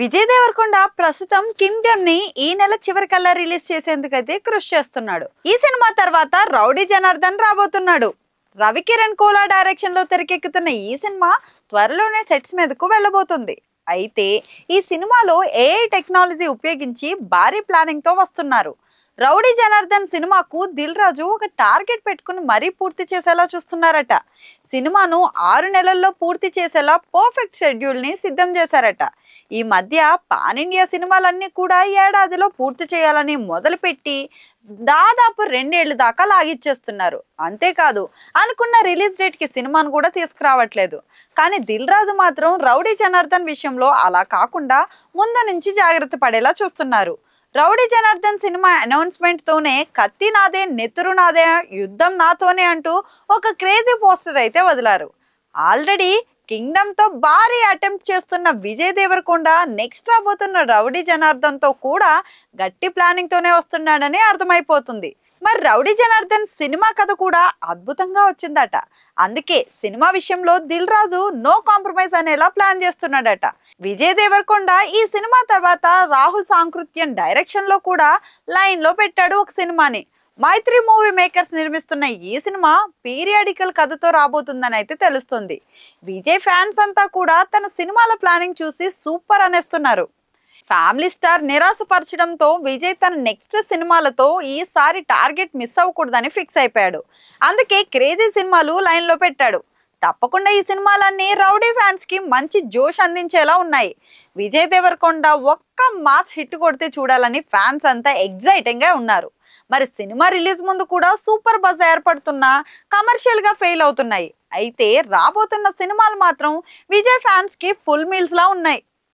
విజయ్ దేవరకొండ ప్రస్తుతం కింగ్డమ్ ని ఈ నెల చివరికల్లా రిలీజ్ చేసేందుకైతే కృషి చేస్తున్నాడు. ఈ సినిమా తర్వాత రౌడీ జనార్దన్ రాబోతున్నాడు. రవికిరణ్ కోలా డైరెక్షన్ లో తెరకెక్కుతున్న ఈ సినిమా త్వరలోనే సెట్స్ మీదకు వెళ్ళబోతుంది. అయితే ఈ సినిమాలో ఏఐ టెక్నాలజీ ఉపయోగించి భారీ ప్లానింగ్ తో వస్తున్నారు. రౌడీ జనార్దన్ సినిమాకు దిల్ రాజు ఒక టార్గెట్ పెట్టుకుని మరీ పూర్తి చేసేలా చూస్తున్నారట. సినిమాను 6 నెలల్లో పూర్తి చేసేలా పర్ఫెక్ట్ షెడ్యూల్ ని సిద్ధం చేశారట. ఈ మధ్య పాన్ ఇండియా సినిమాలన్నీ కూడా ఏడాదిలో పూర్తి చేయాలని మొదలుపెట్టి దాదాపు 2 ఏళ్ల దాకా లాగిచ్చేస్తున్నారు. అంతేకాదు అనుకున్న రిలీజ్ డేట్ కి సినిమాను కూడా తీసుకురావట్లేదు. కానీ దిల్ రాజు మాత్రం రౌడీ జనార్దన్ విషయంలో అలా కాకుండా ముందు నుంచి జాగ్రత్త పడేలా చూస్తున్నారు. రౌడీ జనార్దన్ సినిమా అనౌన్స్మెంట్ తోనే కత్తి నాదే, నెత్తురు నాదే, యుద్ధం నాతోనే అంటూ ఒక క్రేజీ పోస్టర్ అయితే వదిలారు. ఆల్రెడీ కింగ్డమ్ తో భారీ అటెంప్ట్ చేస్తున్న విజయ్ దేవరకొండ నెక్స్ట్ రాబోతున్న రౌడీ జనార్దన్ తో కూడా గట్టి ప్లానింగ్ తోనే వస్తున్నాడని అర్థమైపోతుంది. మరి రౌడీ జనార్దన్ సినిమా కథ కూడా అద్భుతంగా వచ్చిందట. అందుకే సినిమా విషయంలో దిల్ రాజు నో కాంప్రమైజ్ అనేలా ప్లాన్ చేస్తున్నాడట. విజయ్ దేవరకొండ ఈ సినిమా తర్వాత రాహుల్ సాంకృత్యన్ డైరెక్షన్ లో కూడా లైన్ లో పెట్టాడు ఒక సినిమాని. మైత్రి మూవీ మేకర్స్ నిర్మిస్తున్న ఈ సినిమా పీరియాడికల్ కథతో రాబోతుందని అయితే తెలుస్తుంది. విజయ్ ఫ్యాన్స్ అంతా కూడా తన సినిమాల ప్లానింగ్ చూసి సూపర్ అనేస్తున్నారు. ఫ్యామిలీ స్టార్ నిరాశపరచడంతో విజయ్ తన నెక్స్ట్ సినిమాలతో ఈసారి టార్గెట్ మిస్ అవ్వకూడదని ఫిక్స్ అయిపోయాడు. అందుకే క్రేజీ సినిమాలు లైన్ లో పెట్టాడు. తప్పకుండా ఈ సినిమాలన్నీ రౌడీ ఫ్యాన్స్ కి మంచి జోష్ అందించేలా ఉన్నాయి. విజయ్ దేవరకొండ ఒక్క మాస్ హిట్ కొడితే చూడాలని ఫ్యాన్స్ అంతా ఎగ్జైటింగ్ గా ఉన్నారు. మరి సినిమా రిలీజ్ ముందు కూడా సూపర్ బజ్ ఏర్పడుతున్నా కమర్షియల్ గా ఫెయిల్ అవుతున్నాయి. అయితే రాబోతున్న సినిమాలు మాత్రం విజయ్ ఫ్యాన్స్ కి ఫుల్ మీల్స్ లా ఉన్నాయి.